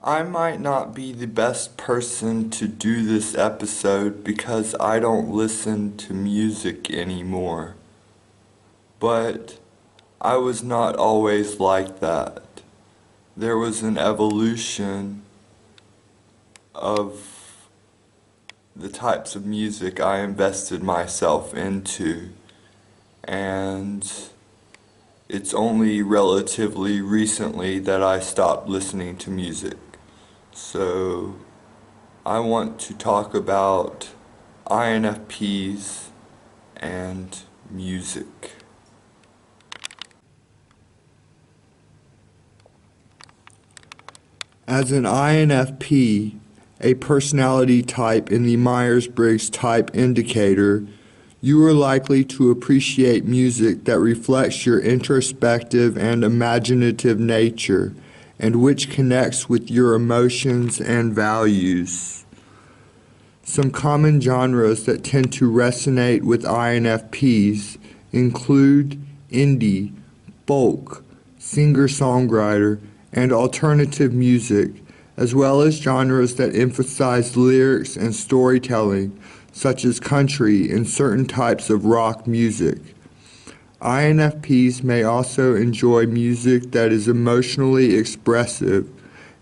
I might not be the best person to do this episode because I don't listen to music anymore. But I was not always like that. There was an evolution of the types of music I invested myself into, and it's only relatively recently that I stopped listening to music. So I want to talk about INFPs and music. As an INFP, a personality type in the Myers-Briggs Type Indicator, you are likely to appreciate music that reflects your introspective and imaginative nature, and which connects with your emotions and values. Some common genres that tend to resonate with INFPs include indie, folk, singer-songwriter, and alternative music, as well as genres that emphasize lyrics and storytelling, such as country and certain types of rock music. INFPs may also enjoy music that is emotionally expressive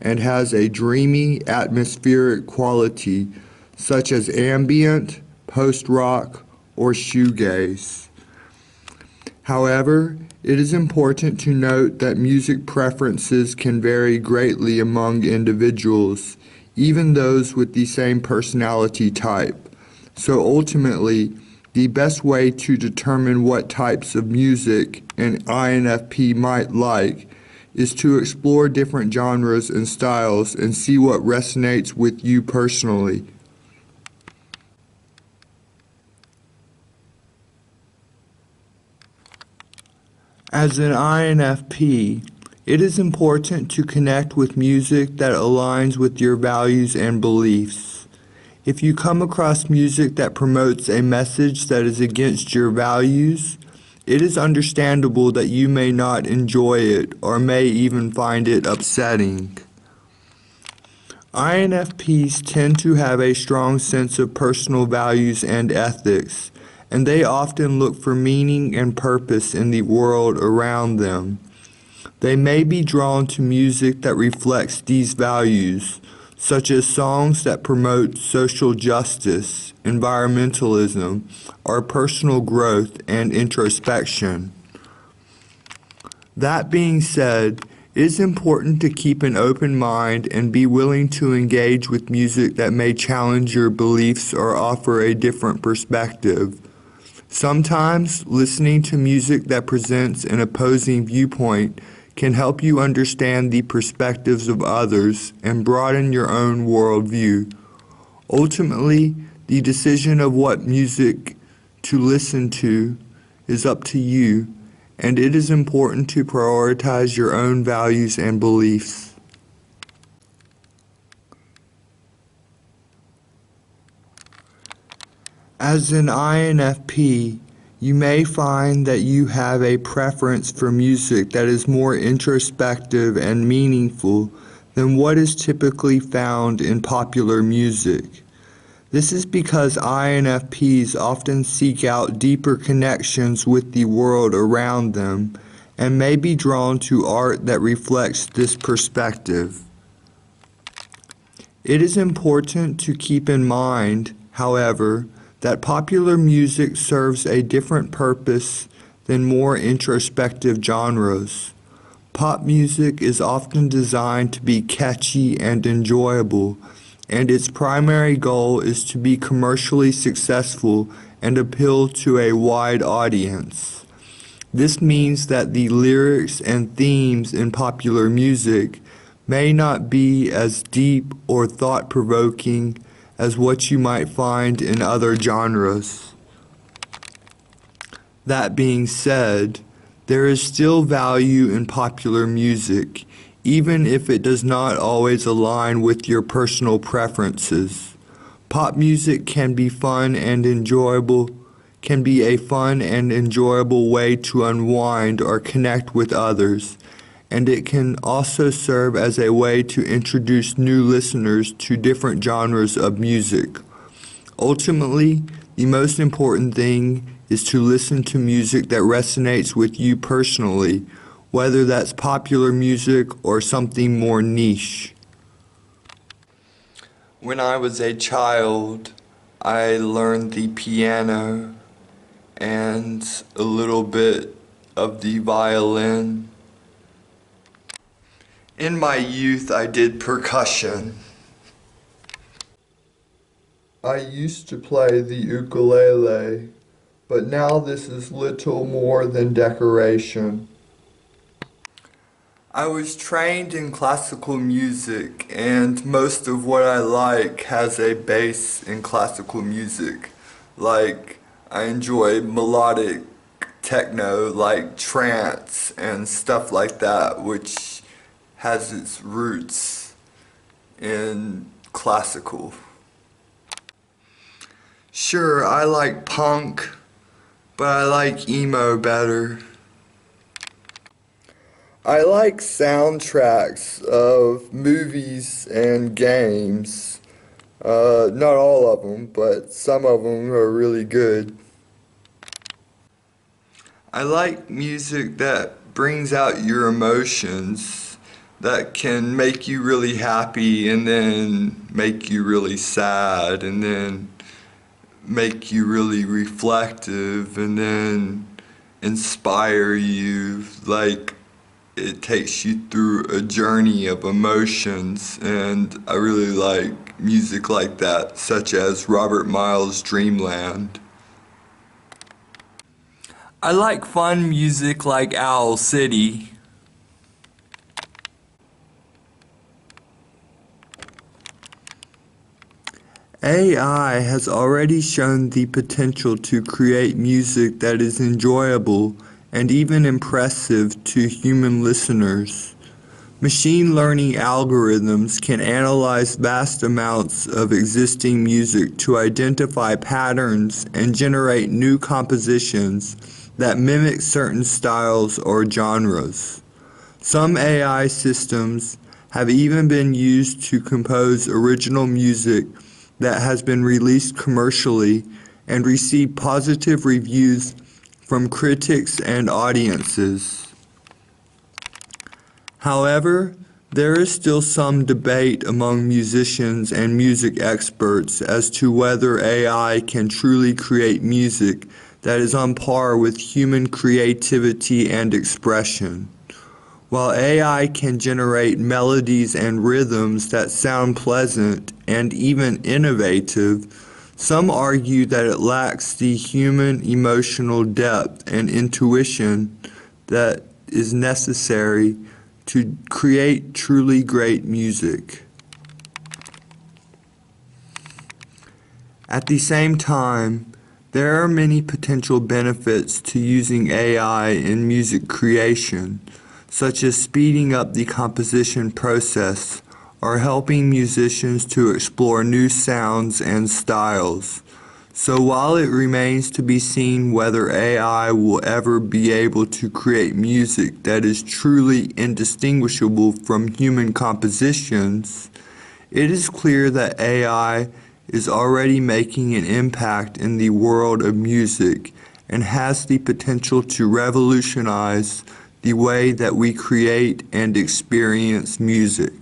and has a dreamy, atmospheric quality, such as ambient, post-rock, or shoegaze. However, it is important to note that music preferences can vary greatly among individuals, even those with the same personality type. So ultimately, the best way to determine what types of music an INFP might like is to explore different genres and styles and see what resonates with you personally. As an INFP, it is important to connect with music that aligns with your values and beliefs. If you come across music that promotes a message that is against your values, it is understandable that you may not enjoy it or may even find it upsetting. INFPs tend to have a strong sense of personal values and ethics, and they often look for meaning and purpose in the world around them. They may be drawn to music that reflects these values, such as songs that promote social justice, environmentalism, or personal growth and introspection. That being said, it is important to keep an open mind and be willing to engage with music that may challenge your beliefs or offer a different perspective. Sometimes, listening to music that presents an opposing viewpoint can help you understand the perspectives of others and broaden your own worldview. Ultimately, the decision of what music to listen to is up to you, and it is important to prioritize your own values and beliefs. As an INFP, you may find that you have a preference for music that is more introspective and meaningful than what is typically found in popular music. This is because INFPs often seek out deeper connections with the world around them and may be drawn to art that reflects this perspective. It is important to keep in mind, however, that popular music serves a different purpose than more introspective genres. Pop music is often designed to be catchy and enjoyable, and its primary goal is to be commercially successful and appeal to a wide audience. This means that the lyrics and themes in popular music may not be as deep or thought-provoking as what you might find in other genres. That being said, there is still value in popular music, even if it does not always align with your personal preferences. Pop music can be a fun and enjoyable way to unwind or connect with others, and it can also serve as a way to introduce new listeners to different genres of music. Ultimately, the most important thing is to listen to music that resonates with you personally, whether that's popular music or something more niche. When I was a child, I learned the piano and a little bit of the violin. In my youth, I did percussion. I used to play the ukulele, but now this is little more than decoration. I was trained in classical music, and most of what I like has a base in classical music. Like, I enjoy melodic techno, like trance and stuff like that, which has its roots in classical. Sure, I like punk, but I like emo better. I like soundtracks of movies and games. Not all of them, but some of them are really good. I like music that brings out your emotions, that can make you really happy and then make you really sad and then make you really reflective and then inspire you. Like, it takes you through a journey of emotions, and I really like music like that, such as Robert Miles' Dreamland. I like fun music like Owl City. AI has already shown the potential to create music that is enjoyable and even impressive to human listeners. Machine learning algorithms can analyze vast amounts of existing music to identify patterns and generate new compositions that mimic certain styles or genres. Some AI systems have even been used to compose original music that has been released commercially and received positive reviews from critics and audiences. However, there is still some debate among musicians and music experts as to whether AI can truly create music that is on par with human creativity and expression. While AI can generate melodies and rhythms that sound pleasant and even innovative, some argue that it lacks the human emotional depth and intuition that is necessary to create truly great music. At the same time, there are many potential benefits to using AI in music creation, such as speeding up the composition process or helping musicians to explore new sounds and styles. So while it remains to be seen whether AI will ever be able to create music that is truly indistinguishable from human compositions, it is clear that AI is already making an impact in the world of music and has the potential to revolutionize the way that we create and experience music.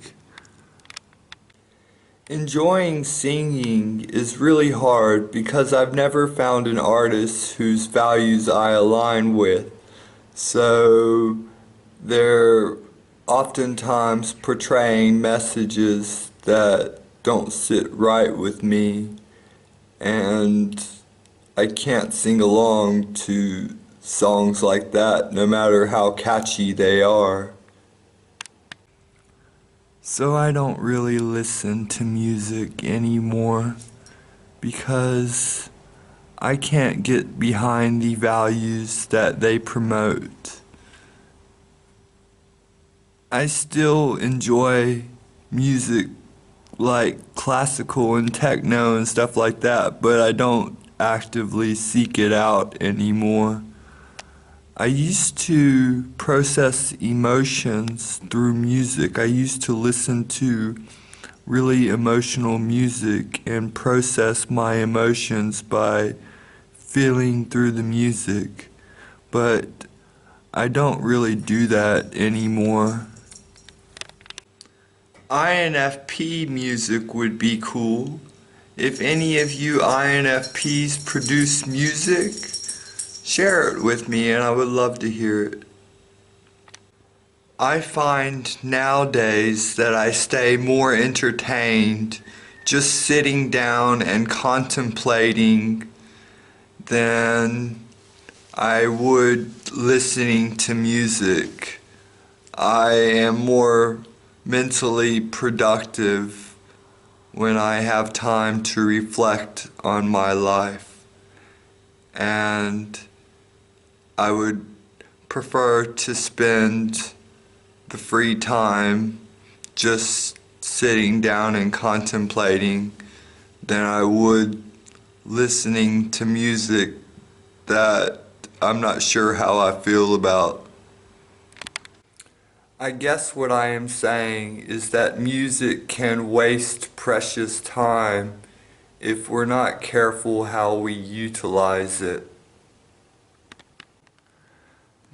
Enjoying singing is really hard because I've never found an artist whose values I align with. So they're oftentimes portraying messages that don't sit right with me, and I can't sing along to songs like that no matter how catchy they are. So I don't really listen to music anymore because I can't get behind the values that they promote. I still enjoy music like classical and techno and stuff like that, but I don't actively seek it out anymore. I used to process emotions through music. I used to listen to really emotional music and process my emotions by feeling through the music. But I don't really do that anymore. INFP music would be cool. If any of you INFPs produce music, share it with me and I would love to hear it. I find nowadays that I stay more entertained just sitting down and contemplating than I would listening to music. I am more mentally productive when I have time to reflect on my life, and I would prefer to spend the free time just sitting down and contemplating than I would listening to music that I'm not sure how I feel about. I guess what I am saying is that music can waste precious time if we're not careful how we utilize it.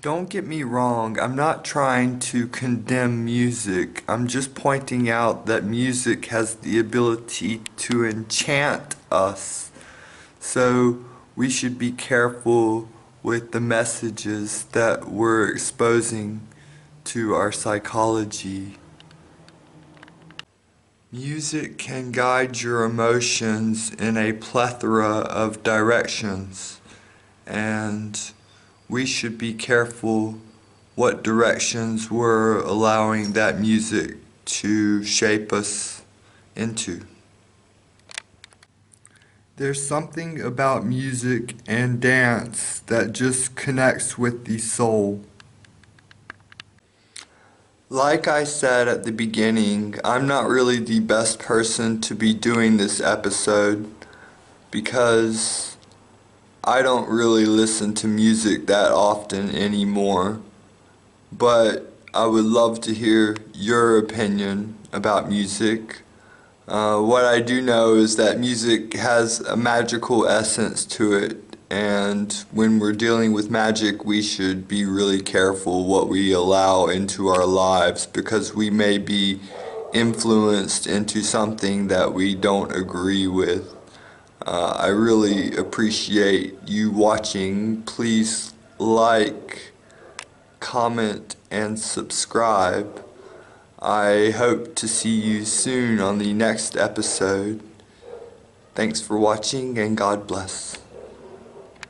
Don't get me wrong, I'm not trying to condemn music. I'm just pointing out that music has the ability to enchant us. So we should be careful with the messages that we're exposing to our psychology. Music can guide your emotions in a plethora of directions, and we should be careful what directions we're allowing that music to shape us into. There's something about music and dance that just connects with the soul. Like I said at the beginning, I'm not really the best person to be doing this episode because I don't really listen to music that often anymore. But I would love to hear your opinion about music. What I do know is that music has a magical essence to it, and when we're dealing with magic, we should be really careful what we allow into our lives because we may be influenced into something that we don't agree with. I really appreciate you watching. Please like, comment, and subscribe. I hope to see you soon on the next episode. Thanks for watching and God bless.